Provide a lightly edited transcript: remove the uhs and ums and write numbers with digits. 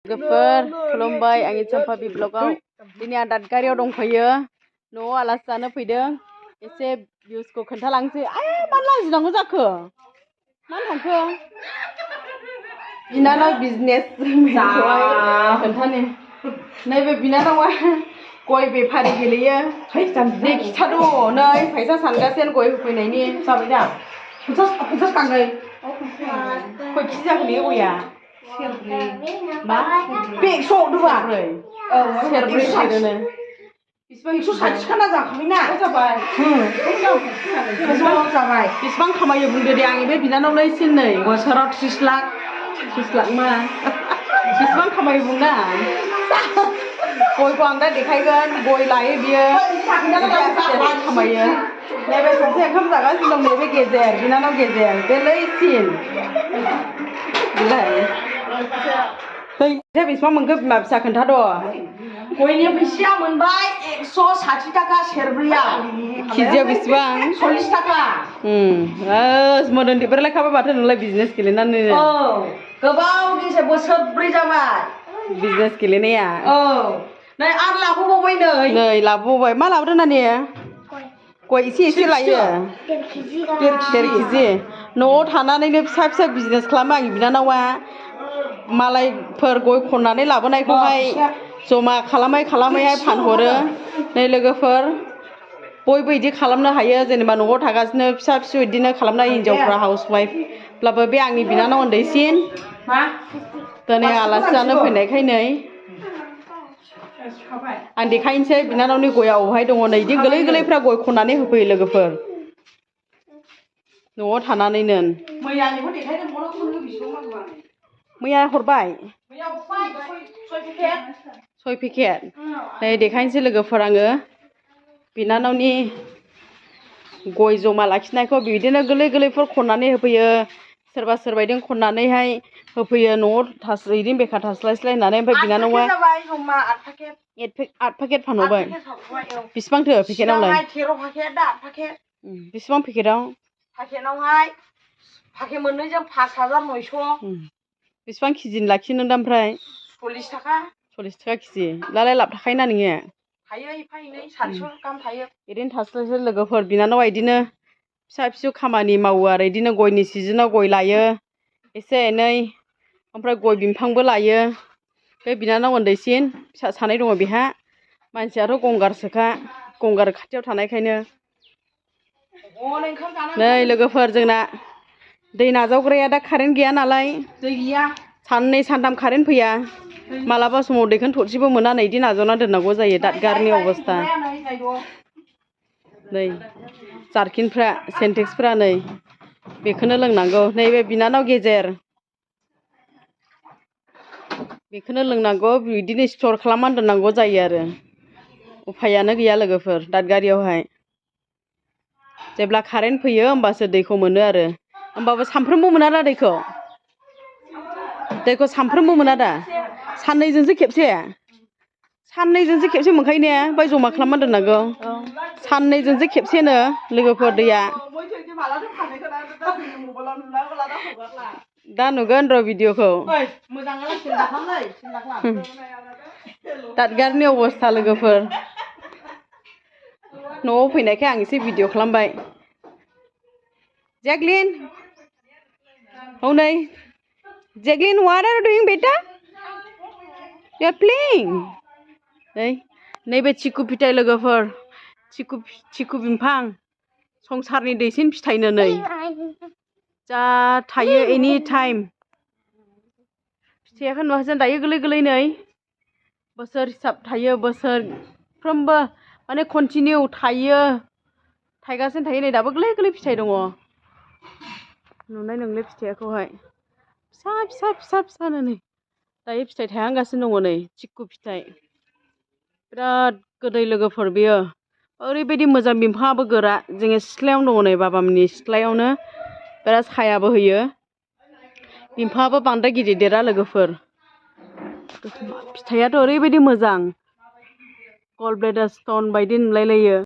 Gafar, खुलुमबाय आंनि चम्पा ब्लगाव दिनै आं दाथगारियाव दंफैयो न'आव आलासि जानो फैदों एसे भिउसखौ खोन्थालांसै मानो लाजिनांगौ जाखो मानो थांखो बिनानाव बिजनेस खोन्थानि नैबे बिनानावा गय बेफारि गेलेयो दे खिथाद' नै फैसा सानगासिनो गय होफैनायनि जाबाय दा फैसा थाङै खय केजि जाखो ने गया मा बेगस' हरदोंबा सेरब्रै सेरोनो बेसेबां 160 खाना जाखाबायना जाबाय जाबाय बेसेबां खामायो बुंदो दे आंनि बे बिनानावनो एसे नै बोसोराव 30 लाख मा बेसेबां खामायो बुंना गयखौ आं दा देखायगोन गय लायो बियो खामायो नैबे सासे ओंखाम जागासिनो दं नैबे गेजेर बिनानाव गेजेर बेलैसिन बिलाय बेसेबां मोनखो बिमा फिसा खोन्थाद' गयनि फैसाया मोनबाय 160 थाखा सेरब्रैया केजियाव बेसेबां 40 थाखा मोदोम देबोरलायखाबाय माथो नोंलाय बिजनेस गेलेनानै गोबाव दिनसो बोसोरब्रै जाबाय बिजनेस गेलेनाया नै आरो लाबोबावबाय नै लाबोबावबाय मा लाबोदों नानि गय एसे लायो 1.5 केजि न'आव थानानैनो फिसा फिसा बिजनेस खालामो आंनि बिनानावा मालायफोर गय खननानै लाबोनायखौहाय जमा खालामैहाय फानहरो नै लोगोफोर बयबो इदि खालामनो हायो जेनेबा न'आव थागासिनो फिसा फिसौ इदिनो खालामनाय हिनजावफ्रा हाउसवाइफब्लाबो बे आंनि बिनानाव उन्दैसिन दिनै आलासि जानो फैनायखाय नै आं देखायनोसै बिनानावनि गया अबेहाय दङ नै इदि गोरलै गोरलैफ्रा गय खननानै होफैयो लोगोफोर न'आव थानानैनो मैया हरबाय 6 पेकेट नै देखायनोसै लोगोफोर आङो बिनानावनि गय जमा लाखिनायखौ बिदिनो गोरलै गोरलैफोर खननानै होफैयो सोरबा बिदिनो खननानैहाय होफैयो न'आव इदिनो बेखार थास्लायस्लाय होननानै ओमफ्राय बिनानावा 8 पेकेट फानहरबाय बेसेबांथो पेकेटआवलाय 13 पेकेट दा 8 पेकेट बेसेबां पेकेटआव पेकेटआवहाय पेकेट मोननैजों 5,900 बेसेबां केजिनि लाखियो नों दा ओमफ्राय 40 थाखा केजि लालाय लाब थाखायोना नोङो थायो एफा एनै 400 गाहाम थायो ओरैनो थास्लायस्लाय लोगोफोर बिनानावा इदिनो फिसा फिसौ खामानि मावो आरो इदिनो गयनि सिजोनाव गय लायो एसे एनै ओमफ्राय गय बिफांबो लायो बे बिनानाव उन्दैसिन फिसा सानै दङ बेहा मानसियाथ' गंगारसोखा गंगार खाथियाव थानायखायनो नै लोगोफोर जोंना दै नाजावग्राया दा कारेन्ट गैया नालाय दै गैया साननै सानथाम कारेन्ट फैया मालाबा समाव दैखौनो थरसेबो मोना नै इदि नाजावना दोननांगौ जायो दाथगारिनि अबस्था नै जारकिनफ्रा सेन्टेक्सफ्रा नै बेखौनो लोंनांगौ नैबे बिनानाव गेजेर बेखौनो लोंनांगौ बिदिनो स्टर खालामनानै दोननांगौ जायो आरो उफायानो गैया लोगोफोर दाथगारियावहाय जेब्ला कारेन्ट फैयो होमबासो दैखौ मोनो आरो होमबाबो सानफ्रोमबो मोना दा दैखौ सानफ्रोमबो मोना दा साननैजोंसो खेबसे मोनखायो ने ओमफ्राय जमा खालामना दोननांगौ साननैजोंसो खेबसेनो लोगोफोर दैया दा नुगोन र' भिडिअखौ दाथगारिनि अबस्था लोगोफोर न'आव फैनायखाय आं एसे भिडिअ खालामबाय Jacqueline oh nay Jacqueline what are you doing beta you are playing नैबे चिकु फिथाइ लोगोफोर चिकु बिफां संसारनि दैसिन फिथाइनो नै जा थायो एनि टाइम फिथाइयाखौ नुवाखै दायो गोरलै गोरलै नै बोसोर हिसाब थायो बोसोरफ्रोमबो माने कन्टिनिउ थायो थाइगासिनो थायो नै दाबो गोरलै गोरलै फिथाइ दङ नुनाय नोंलाय फिथाइखौहाय फिसानो नै दायो फिथाइ थायहांगासिनो दङ नै चिकु फिथाइ बिराद गोदै लोगोफोर बेयो ओरैबायदि मोजां बिफाङाबो गोरा जोङो सिथ्लायावनो दङ नै बाबामोननि सिथ्लायावनो बिराद सायाबो होयो बिफाङाबो बांद्राय गिदिर देरा लोगोफोर फिथाइयाथ' ओरैबायदि मोजां गल्ड ब्लेडार स्टन बायदि नुलायलायो